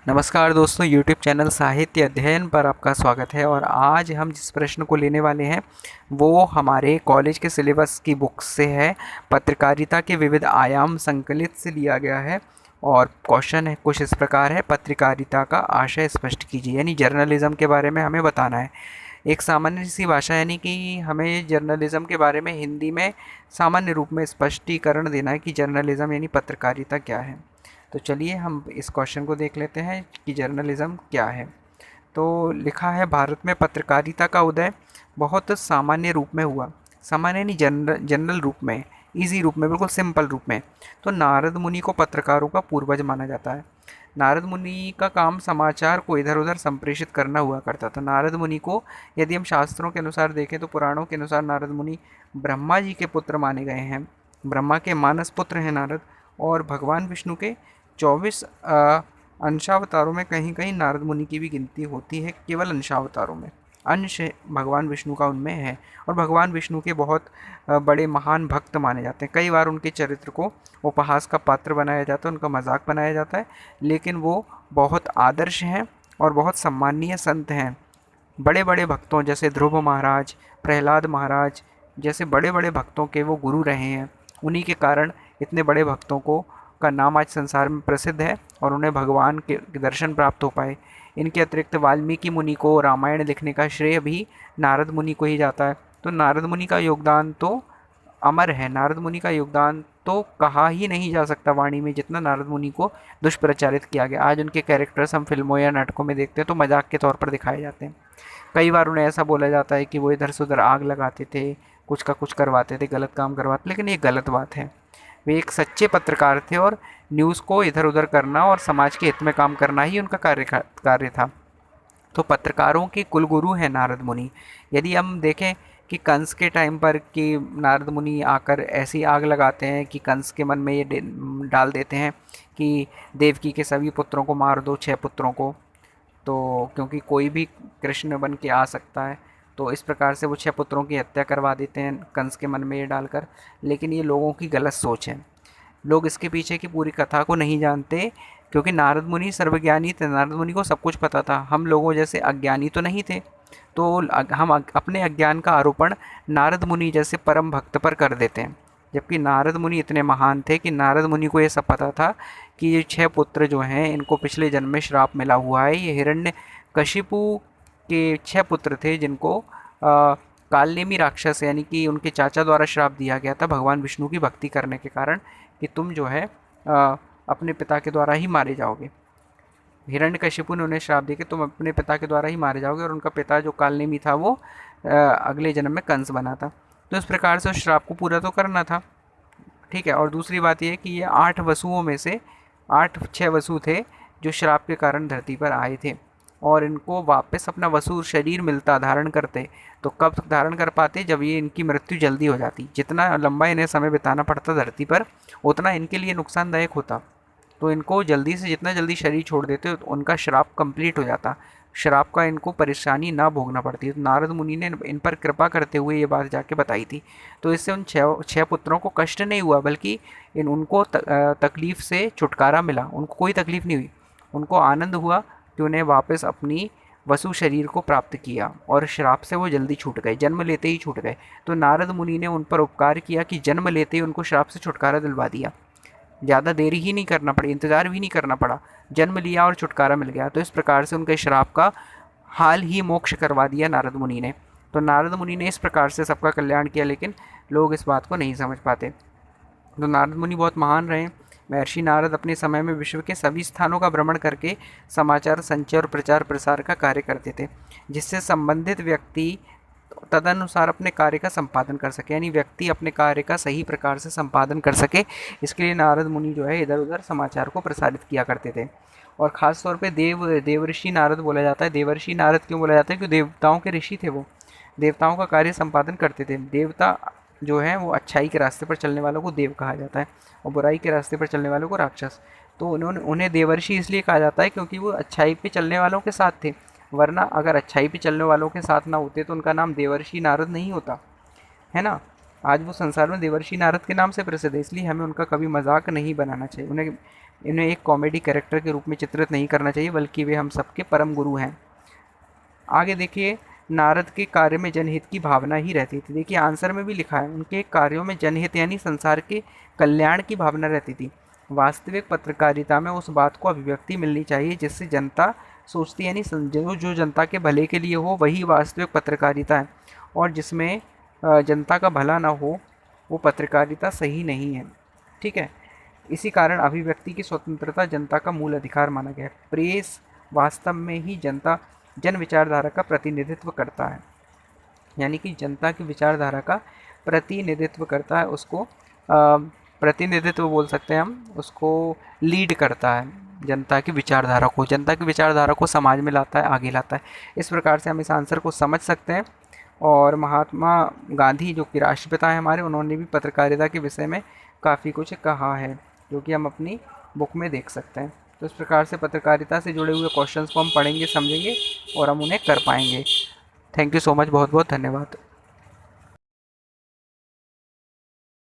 नमस्कार दोस्तों, YouTube channel साहित्य अध्ययन पर आपका स्वागत है। और आज हम जिस प्रश्न को लेने वाले हैं वो हमारे कॉलेज के सिलेबस की बुक से है। पत्रकारिता के विविध आयाम संकलित से लिया गया है। और क्वेश्चन है कुछ इस प्रकार है, पत्रकारिता का आशय स्पष्ट कीजिए। यानी जर्नलिज्म के बारे में हमें बताना है। एक सामान्य सी भाषा, यानी कि हमें जर्नलिज्म के बारे में हिंदी में सामान्य रूप में स्पष्टीकरण देना है कि जर्नलिज्म यानी पत्रकारिता क्या है। तो चलिए हम इस क्वेश्चन को देख लेते हैं कि जर्नलिज्म क्या है। तो लिखा है, भारत में पत्रकारिता का उदय बहुत सामान्य रूप में हुआ। सामान्य नहीं, जनरल रूप में, इजी रूप में, बिल्कुल सिंपल रूप में। तो नारद मुनि को पत्रकारों का पूर्वज माना जाता है। नारद मुनि का काम समाचार को इधर उधर संप्रेषित करना हुआ करता था। नारद मुनि को यदि हम शास्त्रों के अनुसार देखें तो पुराणों के अनुसार नारद मुनि ब्रह्मा जी के पुत्र माने गए हैं। ब्रह्मा के मानस पुत्र हैं नारद। और भगवान विष्णु के 24 अंशावतारों में कहीं कहीं नारद मुनि की भी गिनती होती है। केवल अंशावतारों में अंश भगवान विष्णु का उनमें है। और भगवान विष्णु के बहुत बड़े महान भक्त माने जाते हैं। कई बार उनके चरित्र को उपहास का पात्र बनाया जाता है, उनका मजाक बनाया जाता है, लेकिन वो बहुत आदर्श हैं और बहुत सम्माननीय संत हैं। बड़े बड़े भक्तों जैसे ध्रुव महाराज, प्रहलाद महाराज जैसे बड़े बड़े भक्तों के वो गुरु रहे हैं। उन्हीं के कारण इतने बड़े भक्तों को का नाम आज संसार में प्रसिद्ध है और उन्हें भगवान के दर्शन प्राप्त हो पाए। इनके अतिरिक्त वाल्मीकि मुनि को रामायण लिखने का श्रेय भी नारद मुनि को ही जाता है। तो नारद मुनि का योगदान तो अमर है। नारद मुनि का योगदान तो कहा ही नहीं जा सकता वाणी में, जितना नारद मुनि को दुष्प्रचारित किया गया। आज उनके कैरेक्टर्स हम फिल्मों या नाटकों में देखते हैं तो मजाक के तौर पर दिखाए जाते हैं। कई बार उन्हें ऐसा बोला जाता है कि वो इधर से उधर आग लगाते थे, कुछ का कुछ करवाते थे, गलत काम करवाते, लेकिन ये गलत बात है। वे एक सच्चे पत्रकार थे और न्यूज़ को इधर उधर करना और समाज के हित में काम करना ही उनका कार्य था। तो पत्रकारों के कुलगुरु हैं नारद मुनि। यदि हम देखें कि कंस के टाइम पर कि नारद मुनि आकर ऐसी आग लगाते हैं कि कंस के मन में ये डाल देते हैं कि देवकी के सभी पुत्रों को मार दो, 6 पुत्रों को। तो क्योंकि कोई भी कृष्ण बन के आ सकता है, तो इस प्रकार से वो 6 पुत्रों की हत्या करवा देते हैं कंस के मन में ये डालकर। लेकिन ये लोगों की गलत सोच है। लोग इसके पीछे की पूरी कथा को नहीं जानते, क्योंकि नारद मुनि सर्वज्ञानी थे। नारद मुनि को सब कुछ पता था। हम लोगों जैसे अज्ञानी तो नहीं थे। तो हम अपने अज्ञान का आरोपण नारद मुनि जैसे परम भक्त पर कर देते हैं, जबकि नारद मुनि इतने महान थे कि नारद मुनि को ये सब पता था कि ये 6 पुत्र जो हैं इनको पिछले जन्म में श्राप मिला हुआ है। ये हिरण्यकशिपु के 6 पुत्र थे जिनको कालनेमी राक्षस यानी कि उनके चाचा द्वारा श्राप दिया गया था भगवान विष्णु की भक्ति करने के कारण, कि तुम जो है अपने पिता के द्वारा ही मारे जाओगे। हिरण्यकशिपु ने उन्हें श्राप दिया कि तुम अपने पिता के द्वारा ही मारे जाओगे। और उनका पिता जो कालनेमी था वो अगले जन्म में कंस बना था। तो इस प्रकार से उस श्राप को पूरा तो करना था, ठीक है। और दूसरी बात यह कि ये 8 वसुओं में से 6 वसु थे जो श्राप के कारण धरती पर आए थे। और इनको वापस अपना वसु शरीर मिलता, धारण करते, तो कब धारण कर पाते? जब ये इनकी मृत्यु जल्दी हो जाती। जितना लंबा इन्हें समय बिताना पड़ता धरती पर, उतना इनके लिए नुकसानदायक होता। तो इनको जल्दी से जितना जल्दी शरीर छोड़ देते तो उनका श्राप कंप्लीट हो जाता, श्राप का इनको परेशानी ना भोगना पड़ती। तो नारद मुनि ने इन पर कृपा करते हुए ये बात जाके बताई थी। तो इससे उन 6 पुत्रों को कष्ट नहीं हुआ, बल्कि उनको तकलीफ़ से छुटकारा मिला। उनको कोई तकलीफ़ नहीं हुई, उनको आनंद हुआ कि उन्हें वापस अपनी वसु शरीर को प्राप्त किया और श्राप से वो जल्दी छूट गए, जन्म लेते ही छूट गए। तो नारद मुनि ने उन पर उपकार किया कि जन्म लेते ही उनको श्राप से छुटकारा दिलवा दिया। ज़्यादा देरी ही नहीं करना पड़ी, इंतज़ार भी नहीं करना पड़ा, जन्म लिया और छुटकारा मिल गया। तो इस प्रकार से उनके श्राप का हाल ही मोक्ष करवा दिया नारद मुनि ने। तो नारद मुनि ने इस प्रकार से सबका कल्याण किया, लेकिन लोग इस बात को नहीं समझ पाते। तो नारद मुनि बहुत महान रहे। महर्षि नारद अपने समय में विश्व के सभी स्थानों का भ्रमण करके समाचार संचय और प्रचार प्रसार का कार्य करते थे, जिससे संबंधित व्यक्ति तदनुसार अपने कार्य का संपादन कर सके, यानी व्यक्ति अपने कार्य का सही प्रकार से संपादन कर सके। इसके लिए नारद मुनि जो है इधर उधर समाचार को प्रसारित किया करते थे। और ख़ास तौर पे देवर्षि नारद बोला जाता है। देवर्षि नारद क्यों बोला जाता है? क्योंकि देवताओं के ऋषि थे वो, देवताओं का कार्य संपादन करते थे। देवता जो है वो अच्छाई के रास्ते पर चलने वालों को देव कहा जाता है और बुराई के रास्ते पर चलने वालों को राक्षस। तो उन्हें देवर्षि इसलिए कहा जाता है क्योंकि वो अच्छाई पे चलने वालों के साथ थे। वरना अगर अच्छाई पे चलने वालों के साथ ना होते तो उनका नाम देवर्षि नारद नहीं होता, है ना। आज वो संसार में देवर्षि नारद के नाम से प्रसिद्ध है, इसलिए हमें उनका कभी मजाक नहीं बनाना चाहिए। उन्हें इन्हें एक कॉमेडी कैरेक्टर के रूप में चित्रित नहीं करना चाहिए, बल्कि वे हम सबके परम गुरु हैं। आगे देखिए, नारद के कार्य में जनहित की भावना ही रहती थी। देखिए आंसर में भी लिखा है, उनके कार्यों में जनहित यानी संसार के कल्याण की भावना रहती थी। वास्तविक पत्रकारिता में उस बात को अभिव्यक्ति मिलनी चाहिए जिससे जनता सोचती, यानी जो जनता के भले के लिए हो वही वास्तविक पत्रकारिता है, और जिसमें जनता का भला ना हो वो पत्रकारिता सही नहीं है। ठीक है, इसी कारण अभिव्यक्ति की स्वतंत्रता जनता का मूल अधिकार माना गया है। प्रेस वास्तव में ही जन विचारधारा का प्रतिनिधित्व करता है, यानी कि जनता की विचारधारा का प्रतिनिधित्व करता है, उसको प्रतिनिधित्व बोल सकते हैं हम, उसको लीड करता है, जनता की विचारधारा को समाज में लाता है, आगे लाता है। इस प्रकार से हम इस आंसर को समझ सकते हैं। और महात्मा गांधी जो कि राष्ट्रपिता हैं हमारे, उन्होंने भी पत्रकारिता के विषय में काफ़ी कुछ कहा है, जो कि हम अपनी बुक में देख सकते हैं। तो इस प्रकार से पत्रकारिता से जुड़े हुए क्वेश्चंस को हम पढ़ेंगे, समझेंगे और हम उन्हें कर पाएंगे। थैंक यू सो मच, बहुत बहुत धन्यवाद।